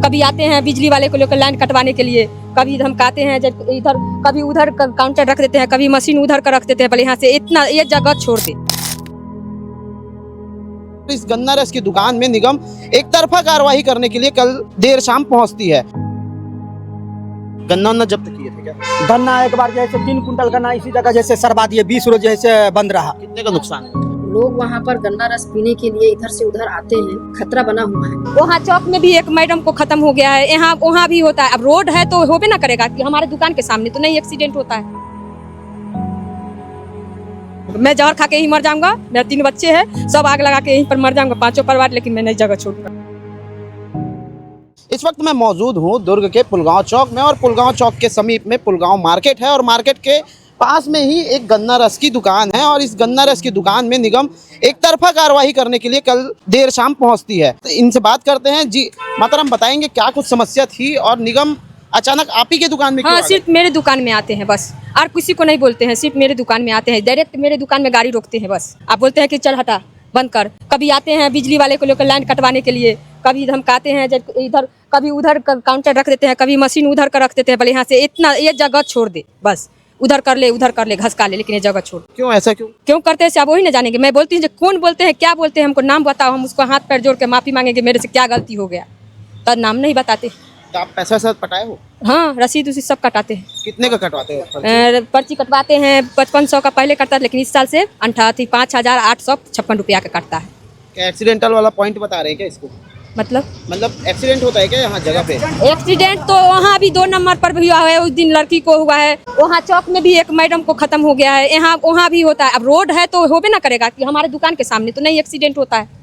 कभी आते हैं बिजली वाले को लेकर लाइन कटवाने के लिए, कभी धमकाते हैं जब इधर, कभी उधर काउंटर रख देते हैं, कभी मशीन उधर का रख देते हैं, बोले यहाँ से इतना ये जगह छोड़ दे। इस गन्ना रस की दुकान में निगम एक तरफा कार्रवाई करने के लिए कल देर शाम पहुंचती है। गन्ना जब्त किए थे क्या? गन्ना एक बार जैसे 3 कुंटल गन्ना इसी जगह जैसे सरवा दिए, 20 रोज जैसे बंद रहा। कितने का नुकसान है? लोग वहाँ पर गन्ना रस पीने के लिए इधर से उधर आते हैं, खतरा बना हुआ है। वहाँ चौक में भी एक मैडम को खत्म हो गया है, यहाँ वहाँ भी होता है। अब रोड है तो होबे ना करेगा कि हमारे दुकान के सामने तो नहीं एक्सीडेंट होता है। मैं जहर खा के ही मर जाऊंगा, मेरे 3 बच्चे हैं, सब आग लगा के यहीं पर मर जाऊंगा, 5 परिवार, लेकिन मैं नहीं जगह छोड़ूंगा। इस वक्त मैं मौजूद हूँ दुर्ग के पुलगांव चौक में, और पुलगांव चौक के समीप में पुलगांव मार्केट है, और मार्केट के पास में ही एक गन्ना रस की दुकान है। और इस गन्ना रस की दुकान में निगम एक तरफा कार्रवाई करने के लिए कल देर शाम पहुंचती है। तो इनसे बात करते हैं। जी मातरम, बताएंगे क्या कुछ समस्या थी और निगम अचानक आप ही के दुकान में क्यों आ गए? सिर्फ मेरे दुकान में आते हैं बस, और किसी को नहीं बोलते हैं, सिर्फ मेरे दुकान में आते हैं, डायरेक्ट मेरे दुकान में गाड़ी रोकते हैं बस। आप बोलते हैं कि चल हटा, बंद कर। कभी आते हैं बिजली वाले को लेकर लाइन कटवाने के लिए, कभी धमकाते हैं जब इधर, कभी उधर काउंटर रख देते हैं, कभी मशीन उधर का रख देते हैं, बोले यहाँ से इतना ये जगह छोड़ दे, बस उधर कर ले घसका ले, लेकिन ये जगह छोड़। क्यों ऐसा क्यों करते हैं आप वही ना जानेंगे। मैं बोलती हूँ कौन बोलते हैं, क्या बोलते हैं, हमको नाम बताओ, हम उसको हाथ पैर जोड़ के माफी मांगेंगे, मेरे से क्या गलती हो गया, तब नाम नहीं बताते। तो आप पैसा साथ पटाए हो? हाँ, रसीद उसी सब कटाते हैं। कितने का कटवाते हो? पर्ची कटवाते हैं 5500 का पहले कटता था, लेकिन इस साल से 5856 रुपया का कटता है। क्या एक्सीडेंटल वाला पॉइंट बता रहे हैं क्या इसको? मतलब एक्सीडेंट होता है क्या यहाँ जगह पे? एक्सीडेंट तो वहाँ भी 2 नंबर पर भी हुआ है, उस दिन लड़की को हुआ है। वहाँ चौक में भी एक मैडम को खत्म हो गया है, यहाँ वहाँ भी होता है। अब रोड है तो होबे ना करेगा कि हमारे दुकान के सामने तो नहीं एक्सीडेंट होता है।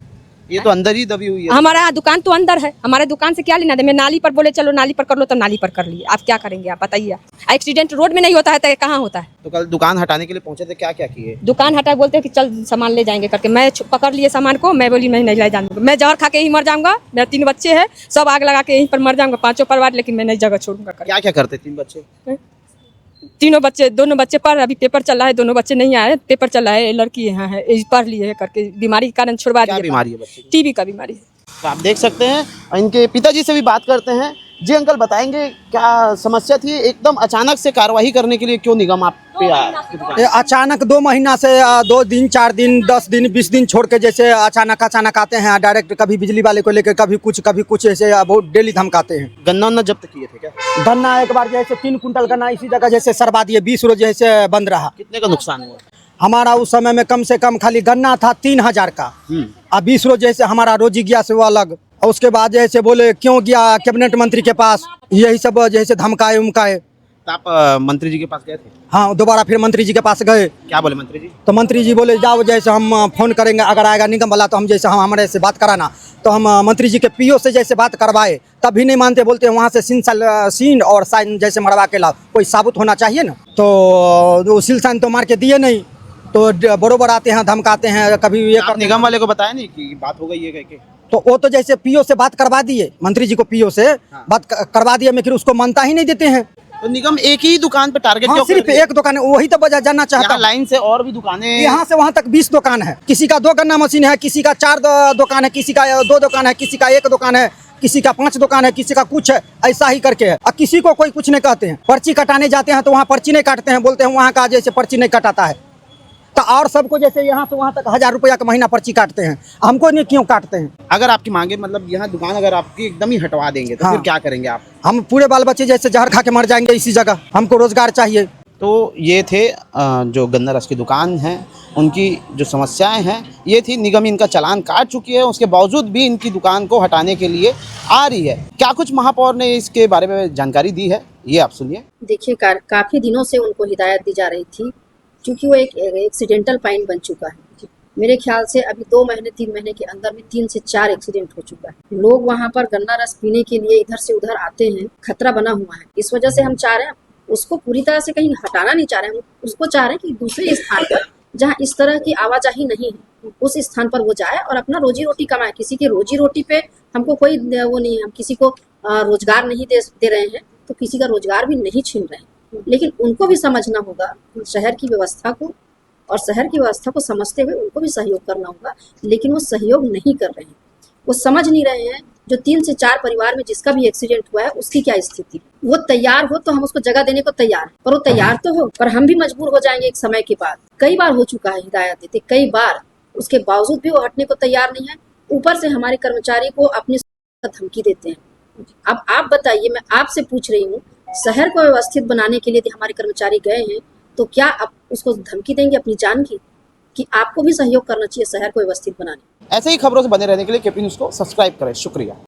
ये तो अंदर ही दबी हुई है। हमारा दुकान तो अंदर है, हमारे दुकान से क्या लेना दे। मैं नाली पर बोले चलो नाली पर कर लो, तो नाली पर कर लिए। आप क्या करेंगे, आप बताइए। एक्सीडेंट रोड में नहीं होता है तो कहाँ होता है? तो कल दुकान हटाने के लिए पहुंचे थे, क्या क्या किए? दुकान हटा बोलते हैं कि चल सामान ले जाएंगे करके, मैं पकड़ लिए सामान को। मैं बोली मैं नहीं ले जाऊंगा, मैं जहर खा के ही मर जाऊंगा, मेरे 3 बच्चे हैं, सब आग लगा के यहीं पर मर जाऊंगा, 5 परिवार, लेकिन मैं नहीं जगह छोड़ूंगा। क्या क्या करते 3 बच्चे? 3 बच्चे, दोनों बच्चे पढ़, अभी पेपर चल रहा है, दोनों बच्चे नहीं आए, पेपर चल रहा है। लड़की यहाँ है, पढ़ लिए है करके, बीमारी के कारण छुड़वा दिया। बीमारी है बच्चे? टीबी का बीमारी है। तो आप देख सकते हैं, इनके पिताजी से भी बात करते हैं। जी अंकल, बताएंगे क्या समस्या थी? एकदम अचानक से कार्रवाई करने के लिए क्यों निगम आप पे आया? अचानक 2 महीना से 2 दिन 4 दिन 10 दिन 20 दिन छोड़ के जैसे अचानक आते हैं डायरेक्ट, कभी बिजली वाले को लेकर, कभी कुछ ऐसे बहुत डेली धमकाते हैं। गन्ना जब्त किए थे क्या? गन्ना एक बार जैसे 3 कुंटल गन्ना इसी जगह जैसे सरवा दिए, 20 रोज जैसे बंद रहा। कितने का नुकसान हुआ? हमारा उस समय में कम से कम खाली गन्ना था 3000 का, अब 20 रोज जैसे हमारा रोजी गया से वो अलग। और उसके बाद जैसे बोले क्यों गया कैबिनेट मंत्री के पास, यही सब जैसे धमकाए उमकाए। तो आप मंत्री जी के पास गए थे? हाँ, दोबारा फिर मंत्री जी के पास गए। क्या बोले मंत्री जी? तो मंत्री जी बोले जाओ, जैसे हम फोन करेंगे, अगर आएगा निगम वाला तो हम जैसे हम हमारे से बात कराना। तो हम मंत्री जी के पीओ से जैसे बात करवाए, तब भी नहीं मानते, बोलते हैं वहाँ से सीन और साइन जैसे मरवा के लाओ, कोई साबुत होना चाहिए ना। तो सील साइन तो मार के दिए नहीं, तो बरोबर आते हैं धमकाते हैं। कभी ये निगम वाले को बताया नहीं कि बात हो गई है कह के? तो वो तो जैसे पीओ से बात करवा दिए, मंत्री जी को पीओ से बात करवा दिए, लेकिन उसको मानता ही नहीं देते हैं। तो निगम एक ही दुकान पे टारगेट क्यों? सिर्फ एक दुकान है, वही तो वजह जानना चाहता हूं। लाइन से और भी दुकानें, यहाँ से वहाँ तक 20 दुकान है। किसी का 2 गन्ना मशीन है, किसी का 4 दुकान है, किसी का 2 दुकान है, किसी का 1 दुकान है, किसी का 5 दुकान है, किसी का कुछ है, ऐसा ही करके है। और किसी को कोई कुछ नहीं कहते हैं। पर्ची कटाने जाते हैं तो वहाँ पर्ची नहीं काटते हैं, बोलते हैं वहाँ का जैसे पर्ची नहीं कटाता है। तो और सबको जैसे यहाँ से वहाँ तक 1000 रुपया का महीना पर्ची काटते हैं, हमको नहीं क्यों काटते हैं? अगर आपकी मांगे, मतलब यहाँ दुकान अगर आपकी एकदम ही हटवा देंगे तो फिर क्या करेंगे आप? हम पूरे बाल बच्चे जैसे जहर खा के मर जाएंगे इसी जगह, हमको रोजगार चाहिए। तो ये थे जो गन्ना रस की दुकान है, उनकी जो समस्याएं हैं ये थी। निगम इनका चालान काट चुकी है, उसके बावजूद भी इनकी दुकान को हटाने के लिए आ रही है। क्या कुछ महापौर ने इसके बारे में जानकारी दी है, ये आप सुनिए। देखिए, काफी दिनों से उनको हिदायत दी जा रही थी, क्योंकि वो एक एक्सीडेंटल पॉइंट बन चुका है। मेरे ख्याल से अभी 2 महीने 3 महीने के अंदर में 3 से 4 एक्सीडेंट हो चुका है। लोग वहाँ पर गन्ना रस पीने के लिए इधर से उधर आते हैं, खतरा बना हुआ है। इस वजह से हम चाह रहे हैं उसको पूरी तरह से कहीं हटाना नहीं चाह रहे हैं, उसको चाह रहे हैं कि दूसरे स्थान पर जहाँ इस तरह की आवाजाही नहीं है, उस स्थान पर वो जाए और अपना रोजी रोटी कमाए। किसी की रोजी रोटी पे हमको कोई वो नहीं है, हम किसी को रोजगार नहीं दे रहे हैं, तो किसी का रोजगार भी नहीं छीन रहे हैं। लेकिन उनको भी समझना होगा शहर की व्यवस्था को, और शहर की व्यवस्था को समझते हुए उनको भी सहयोग करना होगा। लेकिन वो सहयोग नहीं कर रहे हैं, वो समझ नहीं रहे हैं जो 3 से 4 परिवार में जिसका भी एक्सीडेंट हुआ है उसकी क्या स्थिति। वो तैयार हो तो हम उसको जगह देने को तैयार हैं, पर वो तैयार तो हो, पर हम भी मजबूर हो जाएंगे एक समय के बाद। कई बार हो चुका है हिदायत देते, कई बार, उसके बावजूद भी वो हटने को तैयार नहीं है। ऊपर से हमारे कर्मचारी को अपनी धमकी देते हैं। अब आप बताइए, मैं आपसे पूछ रही हूँ, शहर को व्यवस्थित बनाने के लिए यदि हमारे कर्मचारी गए हैं तो क्या आप उसको धमकी देंगे अपनी जान की, कि आपको भी सहयोग करना चाहिए शहर को व्यवस्थित बनाने। ऐसे ही खबरों से बने रहने के लिए केपी न्यूज़ को सब्सक्राइब करें। शुक्रिया।